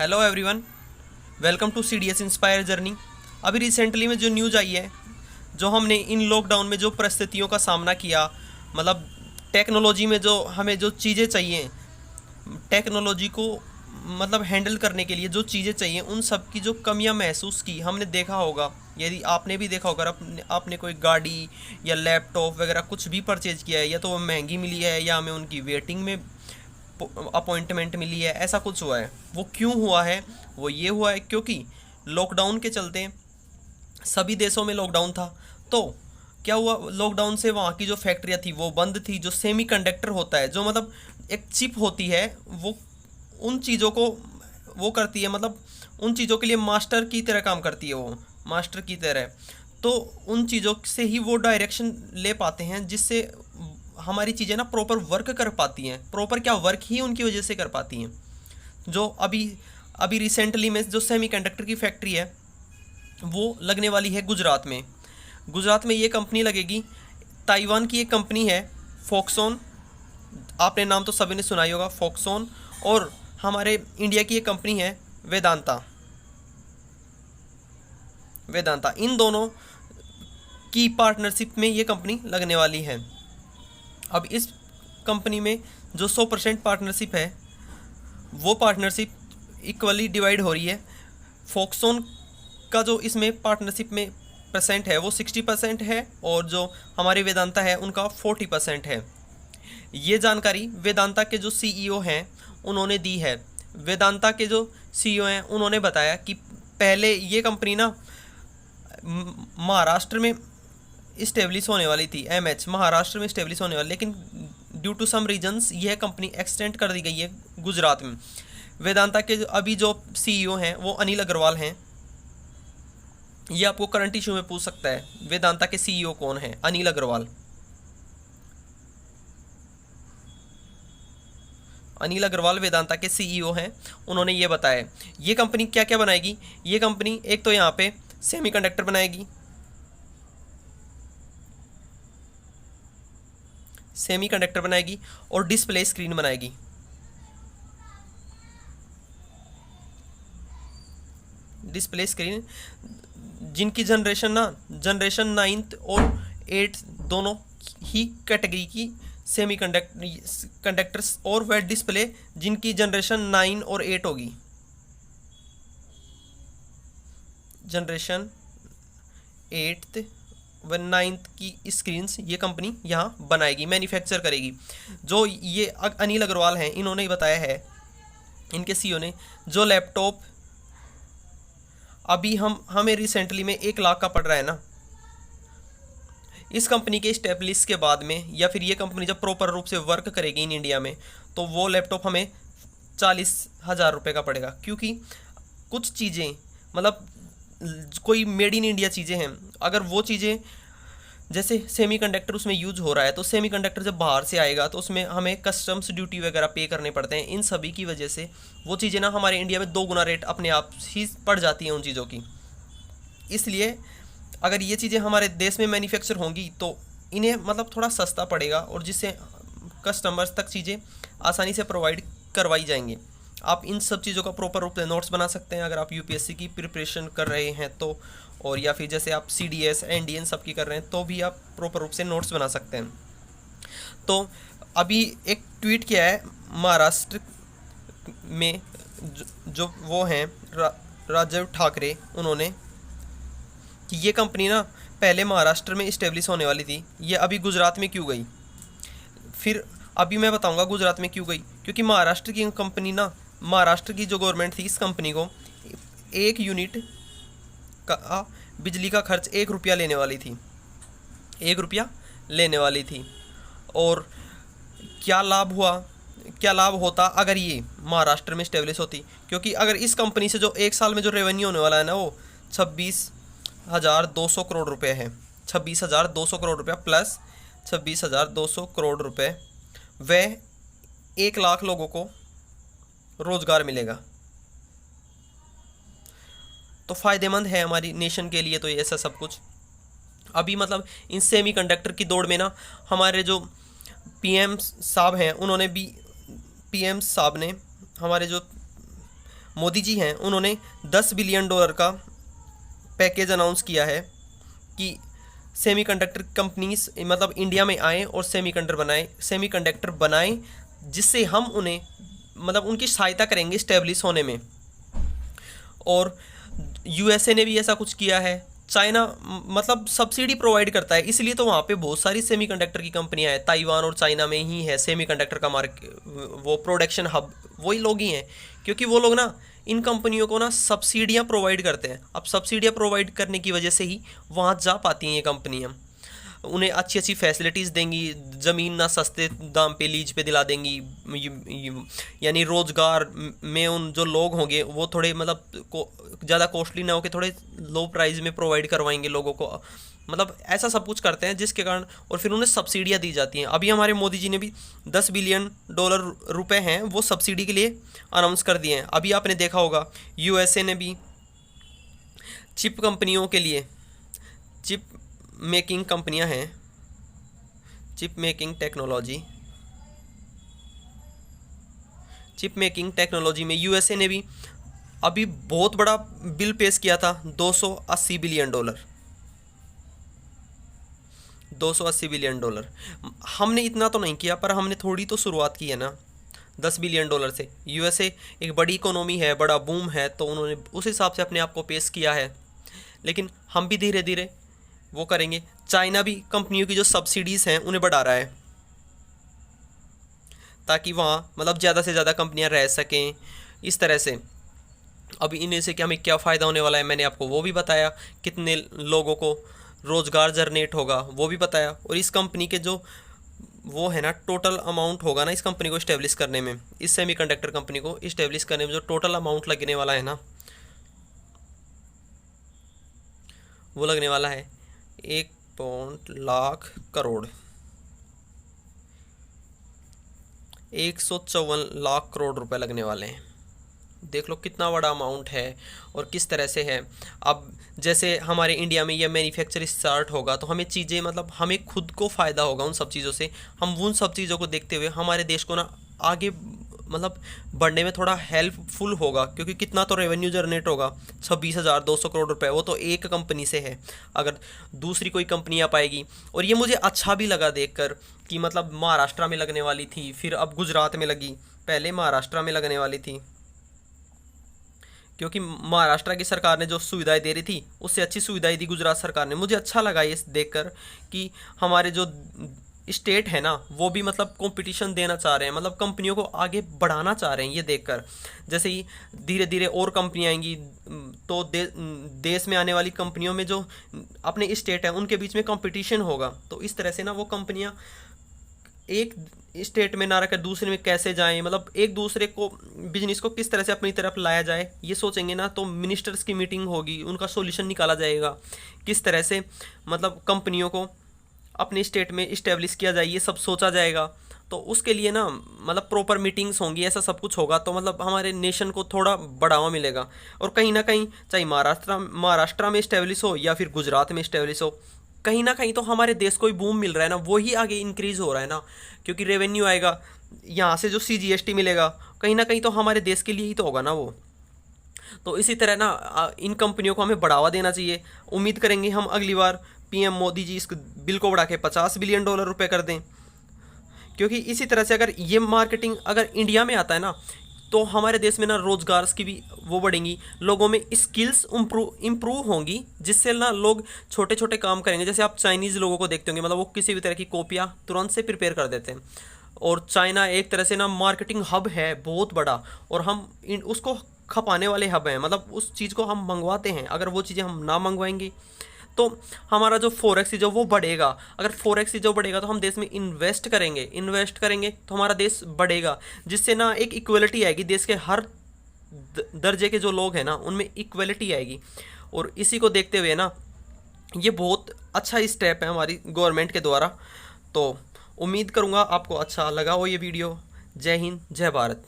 Hello everyone, welcome to CDS inspire journey. अभी recently में जो न्यूज़ आई है, जो हमने इन लॉकडाउन में जो परिस्थितियों का सामना किया, मतलब टेक्नोलॉजी में जो हमें जो चीज़ें चाहिए, टेक्नोलॉजी को मतलब हैंडल करने के लिए जो चीज़ें चाहिए, उन सब की जो कमियां महसूस की हमने देखा होगा। यदि आपने भी देखा होगा, आपने कोई गाड़ी या लैपटॉप वगैरह कुछ भी परचेज किया है, या तो वो महंगी मिली है या हमें उनकी वेटिंग में अपॉइंटमेंट मिली है, ऐसा कुछ हुआ है। वो क्यों हुआ है? वो ये हुआ है क्योंकि लॉकडाउन के चलते सभी देशों में लॉकडाउन था। तो क्या हुआ, लॉकडाउन से वहाँ की जो फैक्ट्रियाँ थी वो बंद थी। जो सेमी कंडक्टर होता है, जो मतलब एक चिप होती है, वो उन चीज़ों को वो करती है, मतलब उन चीज़ों के लिए मास्टर की तरह काम करती है, वो मास्टर की तरह। तो उन चीज़ों से ही वो डायरेक्शन ले पाते हैं, जिससे हमारी चीज़ें ना प्रॉपर वर्क कर पाती हैं। प्रॉपर क्या, वर्क ही उनकी वजह से कर पाती हैं। जो अभी अभी रिसेंटली में जो सेमीकंडक्टर की फैक्ट्री है, वो लगने वाली है गुजरात में। गुजरात में ये कंपनी लगेगी। ताइवान की एक कंपनी है फॉक्सॉन, आपने नाम तो सभी ने सुना ही होगा, फॉक्सॉन। और हमारे इंडिया की एक कंपनी है वेदांता। वेदांता, इन दोनों की पार्टनरशिप में ये कंपनी लगने वाली है। अब इस कंपनी में जो 100% पार्टनरशिप है, वो पार्टनरशिप इक्वली डिवाइड हो रही है। फॉक्सॉन का जो इसमें पार्टनरशिप में परसेंट है वो 60% है, और जो हमारे वेदांता है उनका 40% है। ये जानकारी वेदांता के जो CEO हैं उन्होंने दी है। वेदांता के जो CEO हैं उन्होंने बताया कि पहले ये कंपनी ना महाराष्ट्र में इस्टेब्लिश होने वाली थी। महाराष्ट्र में इस्टेब्लिश होने वाली, लेकिन ड्यू टू सम रीजंस यह कंपनी एक्सटेंड कर दी गई है गुजरात में। वेदांता के अभी जो CEO हैं वो अनिल अग्रवाल हैं। ये आपको करंट इशू में पूछ सकता है, वेदांता के CEO कौन है? अनिल अग्रवाल। अनिल अग्रवाल वेदांता के CEO हैं। उन्होंने ये बताया ये कंपनी क्या क्या बनाएगी। ये कंपनी एक तो यहाँ पे सेमीकंडक्टर बनाएगी, सेमीकंडक्टर बनाएगी और डिस्प्ले स्क्रीन बनाएगी। डिस्प्ले स्क्रीन जिनकी जनरेशन 9th और 8th दोनों ही कैटेगरी की सेमी कंडक्टर्स, और वह डिस्प्ले जिनकी जनरेशन 9 और 8 होगी। जनरेशन 8th व 9th की स्क्रीन्स ये कंपनी यहाँ बनाएगी, मैन्युफैक्चर करेगी। जो ये अनिल अग्रवाल हैं, इन्होंने ही बताया है, इनके CEO ने, जो लैपटॉप अभी हमें रिसेंटली में 1 लाख का पड़ रहा है ना, इस कंपनी के स्टेब्लिश के बाद में, या फिर ये कंपनी जब प्रॉपर रूप से वर्क करेगी इन इंडिया में, तो वो लैपटॉप हमें 40,000 रुपये का पड़ेगा। क्योंकि कुछ चीज़ें, मतलब कोई मेड इन इंडिया चीज़ें हैं, अगर वो चीज़ें जैसे सेमीकंडक्टर उसमें यूज हो रहा है, तो सेमीकंडक्टर जब बाहर से आएगा तो उसमें हमें कस्टम्स ड्यूटी वगैरह पे करने पड़ते हैं। इन सभी की वजह से वो चीज़ें ना हमारे इंडिया में 2 गुना रेट अपने आप ही पड़ जाती हैं उन चीज़ों की। इसलिए अगर ये चीज़ें हमारे देश में मैन्युफैक्चर होंगी तो इन्हें मतलब थोड़ा सस्ता पड़ेगा, और जिससे कस्टमर्स तक चीज़ें आसानी से प्रोवाइड करवाई जाएंगी। आप इन सब चीज़ों का प्रॉपर रूप से नोट्स बना सकते हैं अगर आप UPSC की प्रिपरेशन कर रहे हैं तो, और या फिर जैसे आप CDS NDN सब की कर रहे हैं तो भी आप प्रॉपर रूप से नोट्स बना सकते हैं। तो अभी एक ट्वीट किया है महाराष्ट्र में जो वो हैं राजव ठाकरे, उन्होंने कि ये कंपनी ना पहले महाराष्ट्र में इस्टेब्लिश होने वाली थी, ये अभी गुजरात में क्यों गई। फिर अभी मैं बताऊंगा गुजरात में क्यों गई। क्योंकि महाराष्ट्र की कंपनी ना, महाराष्ट्र की जो गवर्नमेंट थी, इस कंपनी को 1 यूनिट का बिजली का खर्च 1 रुपया लेने वाली थी, 1 रुपया लेने वाली थी। और क्या लाभ हुआ, क्या लाभ होता अगर ये महाराष्ट्र में स्टेब्लिश होती। क्योंकि अगर इस कंपनी से जो 1 साल में जो रेवेन्यू होने वाला है ना, वो 26,200 करोड़ रुपए है। 26,200 करोड़ रुपया प्लस 26,200 करोड़ रुपए, वह 1 लाख लोगों को रोजगार मिलेगा। तो फ़ायदेमंद है हमारी नेशन के लिए तो ये ऐसा सब कुछ। अभी मतलब इन सेमीकंडक्टर की दौड़ में ना हमारे जो PM साहब हैं, उन्होंने भी, PM साहब ने, हमारे जो मोदी जी हैं, उन्होंने $10 बिलियन का पैकेज अनाउंस किया है कि सेमीकंडक्टर कंपनीज मतलब इंडिया में आएँ और सेमीकंडक्टर बनाएं, जिससे हम उन्हें मतलब उनकी सहायता करेंगे इस्टेब्लिश होने में। और यूएसए ने भी ऐसा कुछ किया है। चाइना मतलब सब्सिडी प्रोवाइड करता है, इसलिए तो वहाँ पे बहुत सारी सेमीकंडक्टर की कंपनियां हैं। ताइवान और चाइना में ही है सेमीकंडक्टर का वो प्रोडक्शन हब वही लोग ही हैं, क्योंकि वो लोग ना इन कंपनियों को ना सब्सिडियाँ प्रोवाइड करते हैं। अब सब्सिडियाँ प्रोवाइड करने की वजह से ही वहाँ जा पाती हैं ये कंपनियाँ, उन्हें अच्छी अच्छी फैसिलिटीज़ देंगी, ज़मीन ना सस्ते दाम पे लीज पे दिला देंगी, यानी रोज़गार में उन जो लोग होंगे वो थोड़े मतलब ज़्यादा कॉस्टली ना होकर थोड़े लो प्राइस में प्रोवाइड करवाएंगे लोगों को। मतलब ऐसा सब कुछ करते हैं जिसके कारण, और फिर उन्हें सब्सिडियाँ दी जाती हैं। अभी हमारे मोदी जी ने भी $10 बिलियन हैं वो सब्सिडी के लिए अनाउंस कर दिए हैं। अभी आपने देखा होगा यूएसए ने भी चिप कंपनियों के लिए, चिप मेकिंग कंपनियां हैं, चिप मेकिंग टेक्नोलॉजी में यूएसए ने भी अभी बहुत बड़ा बिल पेश किया था, $280 बिलियन। $280 बिलियन। हमने इतना तो नहीं किया, पर हमने थोड़ी तो शुरुआत की है ना $10 बिलियन से। यूएसए एक बड़ी इकोनॉमी है, बड़ा बूम है, तो उन्होंने उस हिसाब से अपने आप को पेश किया है। लेकिन हम भी धीरे धीरे वो करेंगे। चाइना भी कंपनियों की जो सब्सिडीज़ हैं उन्हें बढ़ा रहा है, ताकि वहाँ मतलब ज़्यादा से ज़्यादा कंपनियाँ रह सकें इस तरह से। अभी इन्हीं से कि हमें क्या फ़ायदा होने वाला है मैंने आपको वो भी बताया, कितने लोगों को रोज़गार जनरेट होगा वो भी बताया। और इस कंपनी के जो वो है ना टोटल अमाउंट होगा ना इस कंपनी को इस्टेब्लिश करने में, इस सेमीकंडक्टर कंपनी को इस्टेब्लिश करने में जो टोटल अमाउंट लगने वाला है ना, वो लगने वाला है 1 लाख करोड़, 154 लाख करोड़ रुपए लगने वाले हैं। देख लो कितना बड़ा अमाउंट है और किस तरह से है। अब जैसे हमारे इंडिया में यह मैन्युफैक्चर स्टार्ट होगा तो हमें चीज़ें मतलब हमें खुद को फ़ायदा होगा उन सब चीज़ों से। हम उन सब चीज़ों को देखते हुए हमारे देश को ना आगे मतलब बढ़ने में थोड़ा हेल्पफुल होगा, क्योंकि कितना तो रेवेन्यू जनरेट होगा, 26,200 करोड़ रुपए, वो तो एक कंपनी से है। अगर दूसरी कोई कंपनी आ पाएगी, और ये मुझे अच्छा भी लगा देखकर कि मतलब महाराष्ट्र में लगने वाली थी, फिर अब गुजरात में लगी, पहले महाराष्ट्र में लगने वाली थी, क्योंकि महाराष्ट्र की सरकार ने जो सुविधाएं दे रही थी उससे अच्छी सुविधाएं दी गुजरात सरकार ने। मुझे अच्छा लगा ये देखकर कि हमारे जो स्टेट है ना वो भी मतलब कंपटीशन देना चाह रहे हैं, मतलब कंपनियों को आगे बढ़ाना चाह रहे हैं। ये देखकर जैसे ही धीरे धीरे और कंपनियां आएंगी तो देश में आने वाली कंपनियों में जो अपने स्टेट है उनके बीच में कंपटीशन होगा, तो इस तरह से ना वो कंपनियां एक स्टेट में ना रहकर दूसरे में कैसे जाएं, मतलब एक दूसरे को बिजनेस को किस तरह से अपनी तरफ लाया जाए ये सोचेंगे ना। तो मिनिस्टर्स की मीटिंग होगी, उनका सॉल्यूशन निकाला जाएगा, किस तरह से मतलब कंपनियों को अपने स्टेट में इस्टेब्लिश किया जाए, ये सब सोचा जाएगा। तो उसके लिए ना मतलब प्रॉपर मीटिंग्स होंगी, ऐसा सब कुछ होगा, तो मतलब हमारे नेशन को थोड़ा बढ़ावा मिलेगा। और कहीं ना कहीं चाहे महाराष्ट्र में इस्टेब्लिश हो या फिर गुजरात में इस्टेब्लिश हो, कहीं ना कहीं तो हमारे देश को ही बूम मिल रहा है ना, वो ही आगे इंक्रीज़ हो रहा है ना, क्योंकि रेवेन्यू आएगा यहाँ से, जो CGST मिलेगा कहीं ना कहीं तो हमारे देश के लिए ही तो होगा ना वो। तो इसी तरह ना इन कंपनियों को हमें बढ़ावा देना चाहिए। उम्मीद करेंगे हम अगली बार PM मोदी जी इस बिल को बढ़ा के $50 बिलियन रुपए कर दें, क्योंकि इसी तरह से अगर ये मार्केटिंग अगर इंडिया में आता है ना तो हमारे देश में ना रोजगार की भी वो बढ़ेंगी, लोगों में स्किल्स इम्प्रूव होंगी, जिससे ना लोग छोटे छोटे काम करेंगे। जैसे आप चाइनीज़ लोगों को देखते होंगे, मतलब वो किसी भी तरह की कॉपियाँ तुरंत से प्रिपेयर कर देते हैं। और चाइना एक तरह से ना मार्केटिंग हब है बहुत बड़ा, और हम उसको खपाने वाले हब हैं, मतलब उस चीज़ को हम मंगवाते हैं। अगर वो चीज़ें हम ना मंगवाएंगे तो हमारा जो फॉरेक्स जो वो बढ़ेगा। अगर फॉरेक्स जो बढ़ेगा तो हम देश में इन्वेस्ट करेंगे तो हमारा देश बढ़ेगा, जिससे ना एक इक्वलिटी आएगी, देश के हर दर्जे के जो लोग हैं ना उनमें इक्वलिटी आएगी। और इसी को देखते हुए ना ये बहुत अच्छा स्टेप है हमारी गवर्नमेंट के द्वारा। तो उम्मीद करूँगा आपको अच्छा लगा हो ये वीडियो। जय हिंद, जय भारत।